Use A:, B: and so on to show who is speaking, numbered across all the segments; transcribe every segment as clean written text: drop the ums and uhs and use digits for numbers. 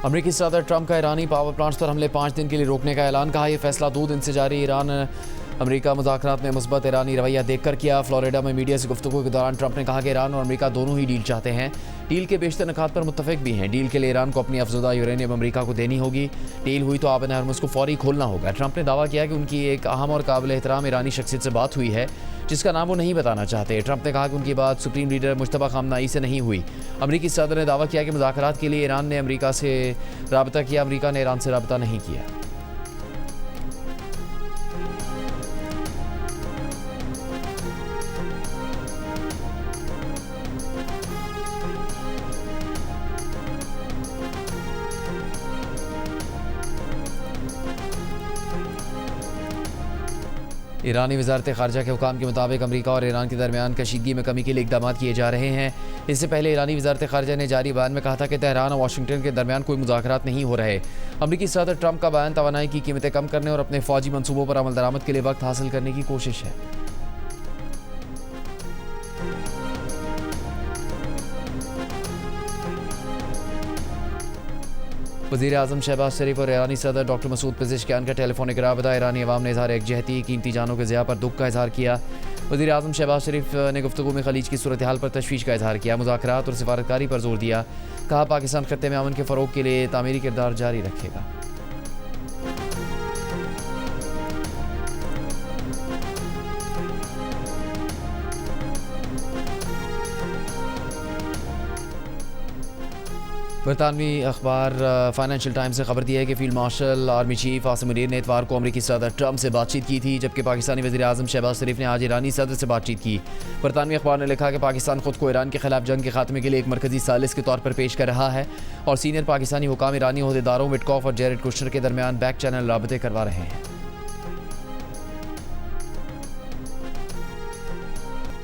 A: अमेरिकी सदर ट्रंप का ईरानी पावर प्लांट्स पर हमले 5 दिन के लिए रोकने का ऐलान। कहा यह फैसला 2 दिन से जारी। ईरान अमेरिका मुज़ाकरात में मुस्बत ईरानी रवैया देखकर किया। फ्लोरिडा में मीडिया से गुफ्तगू के दौरान ट्रंप ने कहा कि ईरान और अमेरिका दोनों ही डील चाहते हैं। डील के बेशतर निकात पर मुत्तफिक भी हैं। डील के लिए ईरान को अपनी अफज़ुदा यूरेनियम अमेरिका को देनी होगी। डील हुई तो आबन हरमुज़ को फौरी खोलना होगा। ट्रंप ने दावा किया कि उनकी एक अहम और काबिल एहतराम ईरानी शख्सियत से बात हुई है जिसका नाम वो नहीं बताना चाहते। ट्रंप ने कहा कि उनकी बात सुप्रीम लीडर मुश्तबा खामनाई से नहीं हुई। अमेरिकी सदर ने दावा किया कि मुज़ाकरात के लिए ईरान ने अमेरिका से रब्ता किया, अमेरिका ने ईरान से रब्ता नहीं किया। ईरानी वज़ारत ख़ारजा के हुकाम के मुताबिक अमेरिका और ईरान के दरमियान कशीदगी में कमी के लिए इक़दाम किए जा रहे हैं। इससे पहले ईरानी वज़ारत ख़ारजा ने जारी बयान में कहा था कि तेहरान और वाशिंगटन के दरमियान कोई मुज़ाकरात नहीं हो रहे। अमेरिकी सदर ट्रंप का बयान तवानाई की कीमतें कम करने और अपने फ़ौजी मनसूबों पर अमल दरामद के लिए वक्त हासिल करने की कोशिश है। वज़ीर-ए-आज़म शहबाज शरीफ और ईरानी सदर डॉक्टर मसूद पेज़ेश्कियान का टेलीफोनिक राबता। ईरानी अवाम ने इज़हार एकजहती कीमती जानों के ज़िया पर दुख का इज़हार किया। वज़ीर-ए-आज़म शहबाज शरीफ ने गुफ्तगू में खलीज की सूरत हाल पर तशवीश का इज़हार किया। मुज़ाकरात और सिफारतकारी पर जोर दिया। कहा पाकिस्तान खत्ते में अमन के फ़रोग के लिए तामीरी किरदार जारी रखेगा। बरतानवी अखबार फाइनेंशियल टाइम्स ने खबर दी है कि field marshal army chief Asim Munir ने इतवार को अमेरिकी सदर ट्रंप से बातचीत की थी, जबकि पाकिस्तानी वज़ीर-ए-आज़म शहबाज शरीफ ने आज ईरानी सदर से बातचीत की। बरतानवी अखबार ने लिखा कि पाकिस्तान खुद को ईरान के खिलाफ जंग के खात्मे के लिए एक मरकजी सालिस के तौर पर पेश कर रहा है और सीनियर पाकिस्तानी हुकाम ईरानी ओहदेदारों विटकॉफ और जेरेड कुशनर के दरमियान बैक चैनल राबते करवा रहे हैं।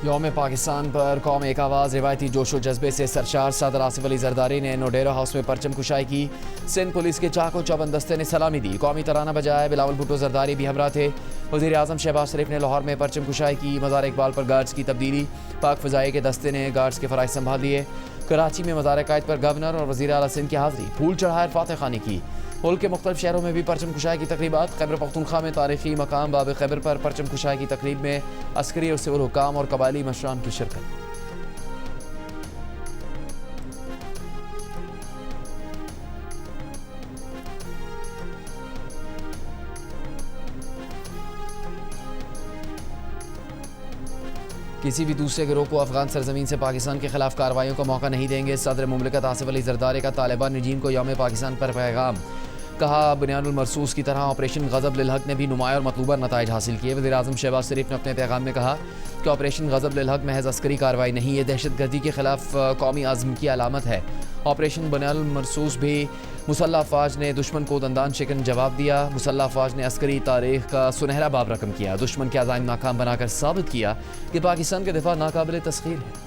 A: यौम पाकिस्तान पर कौम एक आवाज़ रिवायती जोशो जज्बे से सरशार सदर आसिफ अली जरदारी ने नोडेरा हाउस में परचम कुशाई की। सिंध पुलिस के चाको चौबंद दस्ते ने सलामी दी। कौमी तराना बजाए। बिलावल भुट्टो जरदारी भी हमरा थे। वज़ीर-ए-आज़म शहबाज शरीफ ने लाहौर में परचम कुशाई की। मज़ार इकबाल पर गार्ड्स की तब्दीली। पाक फ़ज़ाई के दस्ते ने गार्ड्स के फ़राइज़ संभाल लिए। कराची में मज़ार कायद पर गवर्नर और वज़ीर आला सिंध की हाज़िरी। फूल चढ़ाए फातह खानी की। मुल्क के मुख्तलिफ शहरों में भी परचम कुशाई की तकरीबात। खैबर पख्तूनख्वा में तारीखी मकाम बाब खैबर पर परचम कुशाई की तकरीब में अस्करी और सिविल हुकाम और कबायली मशरान की शिरकत। किसी भी दूसरे गिरोह को अफगान सरजमीन से पाकिस्तान के खिलाफ कार्रवाइयों का मौका नहीं देंगे। सदर मुमलिकत आसिफ अली जरदारी का तालिबान रजीम को यौम पाकिस्तान पर पैगाम। कहा बुनियानुल मरसूस की तरह ऑपरेशन गज़ब लिल हक ने भी नुमाया और मतलूबा नताइज हासिल किए। वज़ीर-ए-आज़म शहबाज शरीफ ने अपने पैगाम में कहा कि ऑपरेशन गज़ब लिल हक महज अस्करी कार्रवाई नहीं, ये दहशतगर्दी के खिलाफ कौमी आज़म की अलामत है। ऑपरेशन बुनियानुल मरसूस भी मुसल्लह अफवाज ने दुश्मन को दंदान शिकन जवाब दिया। मुसल्लह अफवाज ने अस्करी तारीख का सुनहरा बाब रकम किया। दुश्मन के अज़ाइम नाकाम बनाकर साबित किया कि पाकिस्तान के दिफा नाकाबिल तस्खीर है।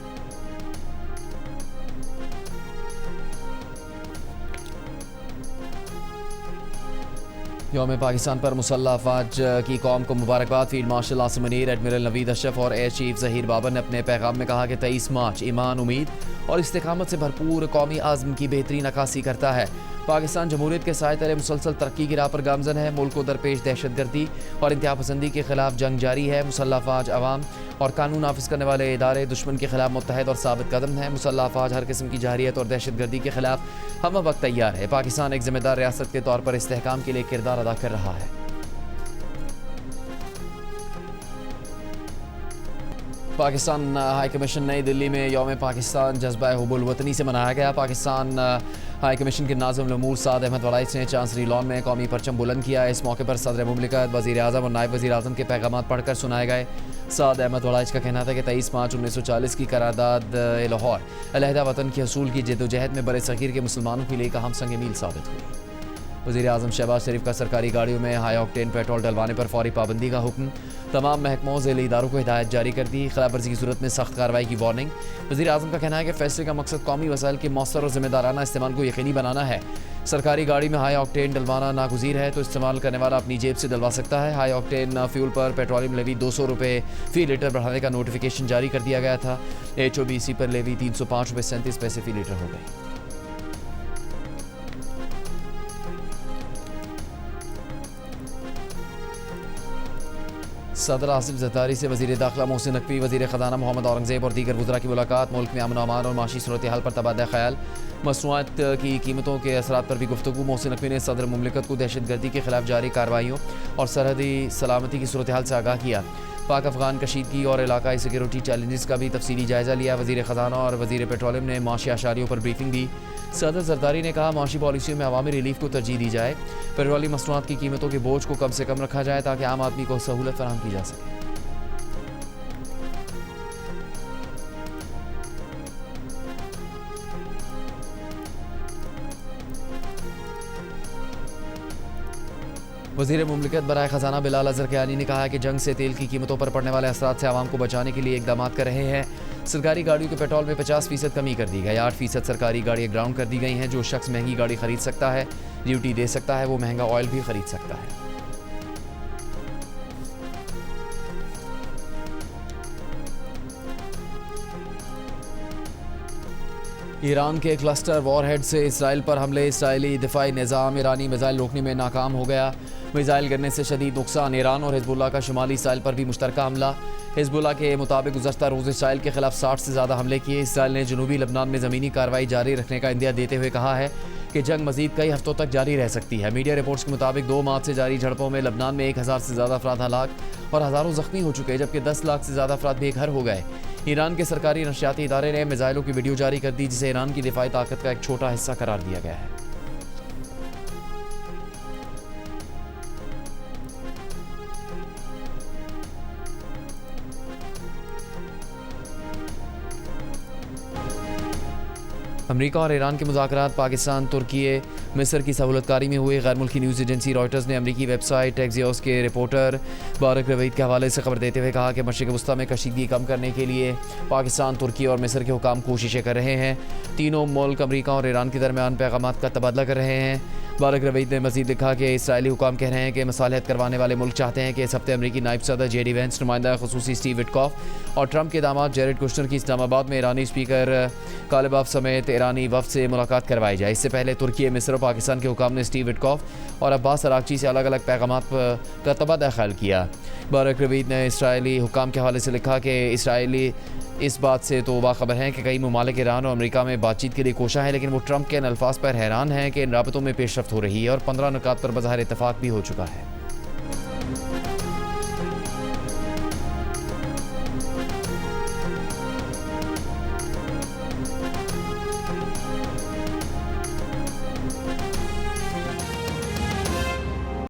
A: यौम पाकिस्तान पर मुसल्लह अफवाज की कौम को मुबारकबाद। Field marshal Asim Munir, admiral Naveed Ashraf और एयर चीफ ज़हीर बाबर ने अपने पैगाम में कहा कि 23 मार्च ईमान, उम्मीद और इस्तिकामत से भरपूर कौमी आज़म की बेहतरीन अक्कासी करता है। पाकिस्तान जमहूरियत के साए तले मुसलसल तरक्की की राह पर गामजन है। मुल्क को दरपेश दहशतगर्दी और इंतहा पसंदी के खिलाफ जंग जारी है। मुसल्लह अफवाज, अवाम और कानून नाफिज करने वाले इदारे दुश्मन के खिलाफ मुत्तहद और साबित कदम है। मुसल्लह अफवाज हर किस्म की जाहिरियत और दहशतगर्दी के खिलाफ हम वक्त तैयार है। पाकिस्तान एक जिम्मेदार रियासत के तौर पर इस्तेहकाम के लिए किरदार अदा कर रहा है। पाकिस्तान हाई कमीशन नई दिल्ली में यौम पाकिस्तान जज्बा हुब्बुल वतनी से मनाया गया। पाकिस्तान हाई कमीशन के नाज़िम उल-उमूर साद अहमद वलाइस ने चांसरी लॉन में कौमी परचम बुलंद किया। इस मौके पर सदर मुमलिकत, वज़ीर-ए-आज़म और नायब वज़ीर-ए-आज़म के पैगाम पढ़कर सुनाए गए। साद अहमद वलाइस का कहना था कि 23 मार्च 1940 की करारदाद लाहौर अलहदा वतन के हसूल की जद्दोजहद में बड़े सग़ीर के मुसलमानों के लिए एक अहम संग मील साबित हुई। वज़ीर-ए-आज़म शहबाज शरीफ का सरकारी गाड़ियों में हाई ऑक्टेन पेट्रोल डलवाने पर फौरी पाबंदी का हुक्म। तमाम महकमों ज़ेली इदारों को हिदायत जारी कर दी। खिलाफ वर्जी की सूरत में सख्त कार्रवाई की वार्निंग। वज़ीर-ए-आज़म का कहना है कि फैसले का मकसद कौमी वसाइल के मौसर और जिम्मेदाराना इस्तेमाल को यकीनी बनाना है। सरकारी गाड़ी में हाई ऑक्टेन डलवाना नागुज़ीर है तो इस्तेमाल करने वाला अपनी जेब से डलवा सकता है। हाई ऑक्टेन फ्यूल पर पेट्रोलियम लेवी 200 रुपये फ़ी लीटर बढ़ाने का नोटिफिकेशन जारी कर दिया गया था। HOBC पर लेवी 305 रुपये 37 पैसे फ़ी लीटर हो गई। सदर आसिफ जरदारी से वज़ीर दाखिला मोहसिन नकवी, वज़ीर ख़जाना मोहम्मद औरंगज़ेब और दीगर वज़रा की मुलाकात। मुल्क में अमन अमान और माशी सूरत हाल पर तबादला ख्याल। मसनूआत की कीमतों के असरात पर भी गुफ्तगू। मोहसिन नकवी ने सदर मुमलिकत को दहशतगर्दी के खिलाफ जारी कार्रवाइयों और सरहदी सलामती की सूरत हाल से आगाह किया। पाक अफगान कशीदगी और इलाकाई सिक्योरिटी चैलेंजेस का भी तफसीली जायज़ा लिया। वज़ीर ख़जाना और वज़ीर पेट्रोलियम ने माशी आशारियों पर ब्रीफिंग दी। सदर जरदारी ने कहा माशी पॉलिसियों में अवामी रिलीफ को तरजीह दी जाए। पेट्रोलियम मसनूआत की कीमतों के बोझ को कम से कम रखा जाए ताकि आम आदमी को सहूलत फराहम की जा सके। वज़ीर मुमलिकत बराए ख़जाना बिलाल अज़हर कियानी ने कहा कि जंग से तेल की कीमतों पर पड़ने वाले असरात से आवाम को बचाने के लिए इकदाम कर रहे हैं। सरकारी गाड़ियों के पेट्रोल में 50% कमी कर दी गई। 8% सरकारी गाड़ियाँ ग्राउंड कर दी गई हैं। जो शख्स महंगी गाड़ी खरीद सकता है, ड्यूटी दे सकता है, वो महंगा ऑयल भी खरीद सकता है। ईरान के क्लस्टर वॉरहेड से इसराइल पर हमले। इसराइली दिफाई निज़ाम ईरानी मिज़ाइल रोकने में नाकाम हो गया। मिज़ाइल गिरने से शदीद नुकसान। ईरान और हिज़्बुल्लाह का शुमाली इसराइल पर भी मुश्तरका हमला। हिज़्बुल्लाह के मुताबिक गुज़श्ता रोज़ इसराइल के खिलाफ 60 से ज़्यादा हमले किए। इसराइल ने जनूबी लबनान में ज़मीनी कार्रवाई जारी रखने का इंदिया देते हुए कहा है कि जंग मज़ीद कई हफ्तों तक जारी रह सकती है। मीडिया रिपोर्ट्स के मुताबिक 2 मार्च से जारी झड़पों में लबनान में 1000 से ज़्यादा अफराद हलाक और हज़ारों ज़ख्मी हो चुके, जबकि 10 लाख से ज़्यादा अफराद बेघर हो गए। ईरान के सरकारी नशियाती इदारे ने मिज़ाइलों की वीडियो जारी कर दी, जिसे ईरान की दिफाई ताकत का एक छोटा हिस्सा करार दिया गया है। अमेरिका और ईरान के मुज़ाकरात पाकिस्तान, तुर्की, मिस्र की सहूलतकारी में हुए। गैर मुल्की न्यूज़ एजेंसी रॉयटर्स ने अमरीकी वेबसाइट एक्सियोस के रिपोर्टर बारक रवीद के हवाले से खबर देते हुए कहा कि मशरिक़ वस्ता में कशीदगी कम करने के लिए पाकिस्तान, तुर्की और मिस्र के हुकाम कोशिशें कर रहे हैं। तीनों मुल्क अमरीका और ईरान के दरमियान पैगामात का तबादला कर रहे हैं। बारक रवीद ने मज़ीद लिखा कि इसराइली हुकाम कह रहे हैं कि मसालहत करवाने वाले मुल्क चाहते हैं कि इस हफ्ते अमरीकी नायब सदर JD वेंस, नुमाइंदा खुसूसी स्टीव विटकॉफ और ट्रंप के दामाद जेरेड कुश्नर की इस्लामाबाद में ईरानी स्पीकर कालिबाफ समेत ईरानी वफ़द से मुलाकात करवाई जाए। इससे पहले तुर्की, मिस्र और पाकिस्तान के हुकाम ने स्टीव विटकॉफ और अब्बास अरागची से अलग अलग पैगामात का तबादला ख्याल किया। बारक रवीद ने इसराइली हुकाम के हवाले से लिखा कि इसराइली इस बात से तो बाखबर हैं कि कई ममालिक ईरान और अमेरिका में बातचीत के लिए कोशा है, लेकिन वो ट्रंप के इन अल्फाज पर हैरान हैं कि इन राबतों में पेशरफ्त हो रही है और 15 नुकात पर बज़ाहिर इत्तफाक भी हो चुका है।